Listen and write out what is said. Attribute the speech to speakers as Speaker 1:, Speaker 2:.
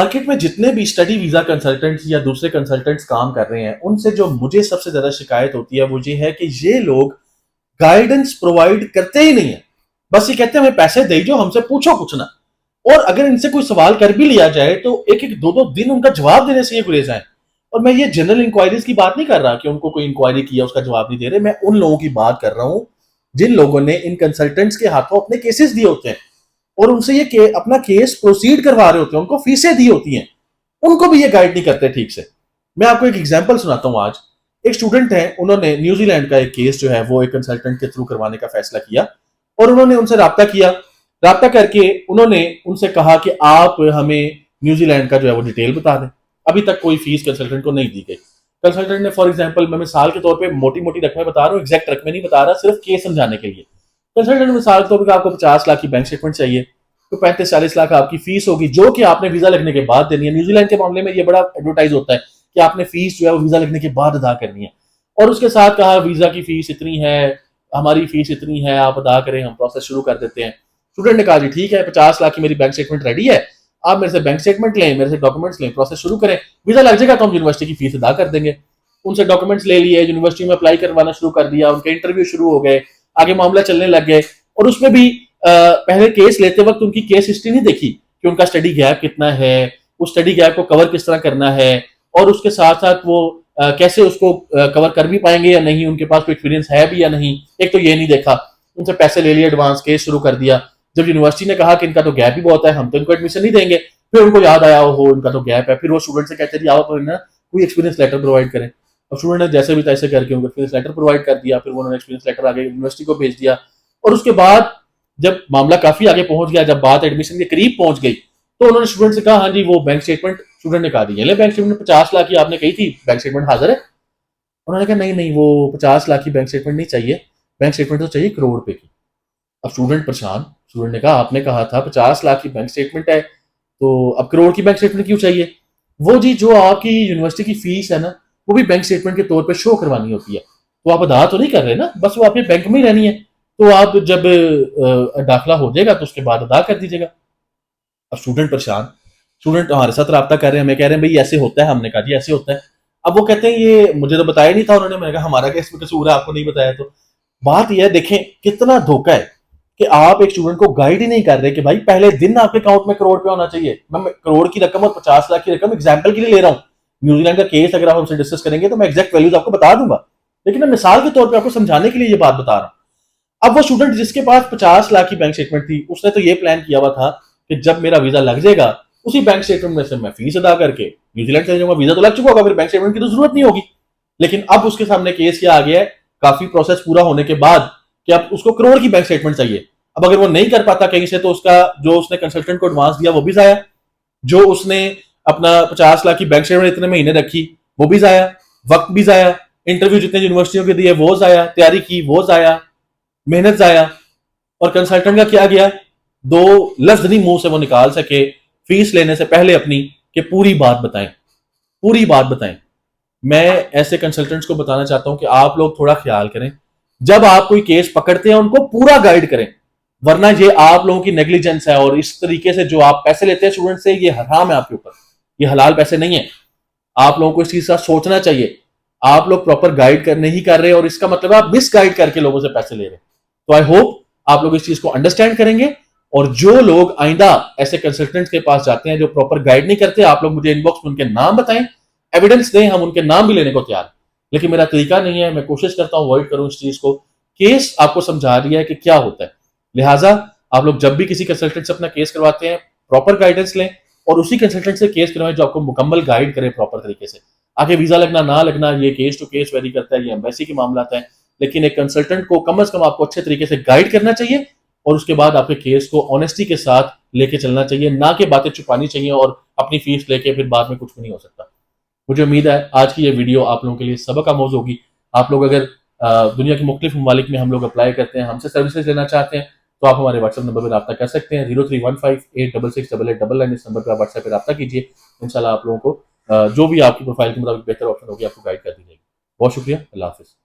Speaker 1: Market में जितने भी स्टडी वीजा कंसल्टेंट्स या दूसरे कंसल्टेंट्स काम कर रहे हैं, उनसे जो मुझे सबसे ज्यादा शिकायत होती है वो ये है कि ये लोग गाइडेंस प्रोवाइड करते ही नहीं है। बस ये कहते हैं हमें पैसे दे जो, हमसे पूछो कुछ ना। और अगर इनसे कोई सवाल कर भी लिया जाए तो एक एक दो दो दिन उनका जवाब देने से ये गुरेज आए। और मैं ये जनरल इंक्वायरीज की बात नहीं कर रहा कि उनको कोई इंक्वायरी किया उसका जवाब नहीं दे रहे, मैं उन लोगों की बात कर रहा हूं जिन लोगों ने इन कंसल्टेंट्स के हाथों अपने केसेस दिए होते हैं और उनसे ये अपना केस प्रोसीड करवा रहे होते हैं, उनको फीसें दी होती हैं, उनको भी ये गाइड नहीं करते ठीक से। मैं आपको एक एग्जांपल सुनाता हूं। आज एक स्टूडेंट है, उन्होंने न्यूजीलैंड का एक केस जो है वो एक कंसल्टेंट के थ्रू करवाने का फैसला किया और उन्होंने उनसे राब्ता किया। राब्ता करके उन्होंने उनसे कहा कि आप हमें न्यूजीलैंड का जो है वो डिटेल बता दें। अभी तक कोई फीस कंसल्टेंट को नहीं दी गई। कंसल्टेंट ने फॉर एग्जाम्पल, मैं मिसाल के तौर पर मोटी मोटी रकमें बता रहा हूँ, एग्जैक्ट रकमें नहीं बता रहा, सिर्फ केस समझाने के लिए। कंसल्टेंट ने मिसाल के तौर पर आपको 50 लाख की बैंक स्टेटमेंट चाहिए तो 35-40 लाख आपकी फीस होगी जो कि आपने वीजा लगने के बाद देनी है। न्यूजीलैंड के मामले में ये बड़ा एडवर्टाइज होता है कि आपने फीस जो है वो वीजा लगने के बाद अदा करनी है। और उसके साथ कहा वीजा की फीस इतनी है, हमारी फीस इतनी है, आप अदा करें, हम प्रोसेस शुरू कर देते हैं। स्टूडेंट ने कहा जी ठीक है, 50 लाख की मेरी बैंक स्टेटमेंट रेडी है, आप मेरे से बैंक स्टेटमेंट लें, मेरे से डॉक्यूमेंट्स लें, प्रोसेस शुरू करें, वीजा लग जाएगा तो हम यूनिवर्सिटी की फीस अदा कर देंगे। उनसे डॉक्यूमेंट्स ले लिए, यूनिवर्सिटी में अप्लाई करवाना शुरू कर दिया, उनके इंटरव्यू शुरू हो गए, आगे मामला चलने लग गए। और उसमें भी पहले केस लेते वक्त उनकी केस हिस्ट्री नहीं देखी कि उनका स्टडी गैप कितना है, उस स्टडी गैप को कवर किस तरह करना है, और उसके साथ साथ वो कैसे उसको कवर कर भी पाएंगे या नहीं, उनके पास कोई एक्सपीरियंस है भी या नहीं, एक तो ये नहीं देखा। उनसे पैसे ले लिए, एडवांस केस शुरू कर दिया। जब यूनिवर्सिटी ने कहा कि इनका तो गैप ही बहुत है, हम तो इनको एडमिशन नहीं देंगे, फिर उनको याद आया हो इनका तो गैप है, फिर वो स्टूडेंट से कहते हैं आप ना कोई एक्सपीरियंस लेटर प्रोवाइड करें। और स्टूडेंट ने जैसे भी तैसे करके उनको एक्सपीरियंस लेटर प्रोवाइड कर दिया, फिर उन्होंने एक्सपीरियंस लेटर आगे यूनिवर्सिटी को भेज दिया। और उसके बाद जब मामला काफी आगे पहुंच गया, जब बात एडमिशन के करीब पहुंच गई, तो उन्होंने स्टूडेंट से कहा हाँ जी वो बैंक स्टेटमेंट, स्टूडेंट ने कहा दी ले बैंक स्टेटमेंट 50 लाख की आपने कही थी, बैंक स्टेटमेंट हाजिर है। उन्होंने कहा नहीं नहीं, वो 50 लाख की बैंक स्टेटमेंट नहीं चाहिए, बैंक स्टेटमेंट तो चाहिए करोड़ रुपए की। अब स्टूडेंट परेशान, स्टूडेंट ने कहा आपने कहा था 50 लाख की बैंक स्टेटमेंट है, तो अब करोड़ की बैंक स्टेटमेंट क्यों चाहिए? वो जी जो आपकी यूनिवर्सिटी की फीस है ना, वो भी बैंक स्टेटमेंट के तौर पर शो करवानी होती है, तो आप अदा तो नहीं कर रहे ना, बस वो आपके बैंक में ही रहनी है, तो आप जब दाखिला हो जाएगा तो उसके बाद अदा कर दीजिएगा। अब स्टूडेंट परेशान, स्टूडेंट हमारे साथ रब्ता कर रहे हैं, हमें कह रहे हैं भाई ऐसे होता है, हमने कहा जी ऐसे होता है। अब वो कहते हैं ये मुझे तो बताया नहीं था उन्होंने, मैंने कहा हमारा क्या इसमें कसूर है, आपको नहीं बताया तो। बात यह है, देखें कितना धोखा है कि आप एक स्टूडेंट को गाइड ही नहीं कर रहे कि भाई पहले दिन आपके अकाउंट में करोड़ रुपया होना चाहिए। मैं करोड़ की रकम और 50 लाख की रकम एग्जाम्पल के लिए ले रहा हूँ। न्यूजीलैंड का केस अगर आप हमसे डिस्कस करेंगे तो मैं एग्जैक्ट वैल्यूज आपको बता दूंगा, लेकिन मैं मिसाल के तौर पर आपको समझाने के लिए ये बात बता रहा हूँ। अब वो स्टूडेंट जिसके पास 50 लाख की बैंक स्टेटमेंट थी, उसने तो ये प्लान किया हुआ था कि जब मेरा वीजा लग जाएगा उसी बैंक स्टेटमेंट में से मैं फीस अदा करके न्यूजीलैंड चले जाऊंगा, वीजा तो लग चुका होगा, फिर बैंक स्टेटमेंट की तो जरूरत नहीं होगी। लेकिन अब उसके सामने केस क्या आ गया है, काफी प्रोसेस पूरा होने के बाद, कि अब उसको करोड़ की बैंक स्टेटमेंट चाहिए। अब अगर वो नहीं कर पाता कहीं से तो उसका जो उसने कंसल्टेंट को एडवांस दिया वो भी जाया, जो उसने अपना 50 लाख की बैंक स्टेटमेंट इतने महीने रखी वो भी जाया, वक्त भी जाया, इंटरव्यू जितने यूनिवर्सिटियों के दिए वो जाया, तैयारी की वो जाया, मेहनत जाया। और कंसल्टेंट का क्या गया, दो लफ्ज नहीं मुंह से वो निकाल सके फीस लेने से पहले अपनी, कि पूरी बात बताएं, पूरी बात बताएं। मैं ऐसे कंसल्टेंट्स को बताना चाहता हूं कि आप लोग थोड़ा ख्याल करें, जब आप कोई केस पकड़ते हैं उनको पूरा गाइड करें, वरना ये आप लोगों की नेग्लिजेंस है। और इस तरीके से जो आप पैसे लेते हैं स्टूडेंट से, ये हराम है आपके ऊपर, ये हलाल पैसे नहीं है। आप लोगों को इस चीज का सोचना चाहिए। आप लोग प्रॉपर गाइड कर नहीं कर रहे और इसका मतलब आप मिस गाइड करके लोगों से पैसे ले रहे हैं। तो आई होप आप लोग इस चीज को अंडरस्टैंड करेंगे। और जो लोग आइंदा ऐसे कंसल्टेंट्स के पास जाते हैं जो प्रॉपर गाइड नहीं करते, आप लोग मुझे इनबॉक्स में उनके नाम बताएं, एविडेंस दें, हम उनके नाम भी लेने को तैयार। लेकिन मेरा तरीका नहीं है, मैं कोशिश करता हूं अवॉइड करूं इस चीज को। केस आपको समझा दिया है कि क्या होता है, लिहाजा आप लोग जब भी किसी कंसल्टेंट से अपना केस करवाते हैं प्रॉपर गाइडेंस लें और उसी कंसल्टेंट से केस करवाएं जो आपको मुकम्मल गाइड करे प्रॉपर तरीके से। आगे वीजा लगना ना लगना ये केस टू केस वेरी करता है, ये एम्बेसी के मामला है, लेकिन एक कंसल्टेंट को कम से कम आपको अच्छे तरीके से गाइड करना चाहिए और उसके बाद आपके केस को ऑनेस्टी के साथ लेके चलना चाहिए, ना कि बातें छुपानी चाहिए और अपनी फीस लेके फिर बाद में कुछ भी नहीं हो सकता। मुझे उम्मीद है आज की ये वीडियो आप लोगों के लिए सबक आमोज होगी। आप लोग अगर दुनिया के मुख्तलिफ ममालिक में हम लोग अप्लाई करते हैं, हमसे सर्विसेज लेना चाहते हैं, तो आप हमारे व्हाट्सएप नंबर पर रब्ता कर सकते हैं 031586688899। इस नंबर पर आप व्हाट्सएप पर रब्ता कीजिए। इंशाल्लाह आप लोगों को जो भी आपकी प्रोफाइल के मुताबिक बेहतर ऑप्शन होगी आपको गाइड कर दी जाएगी। बहुत शुक्रिया, अल्लाह हाफिज।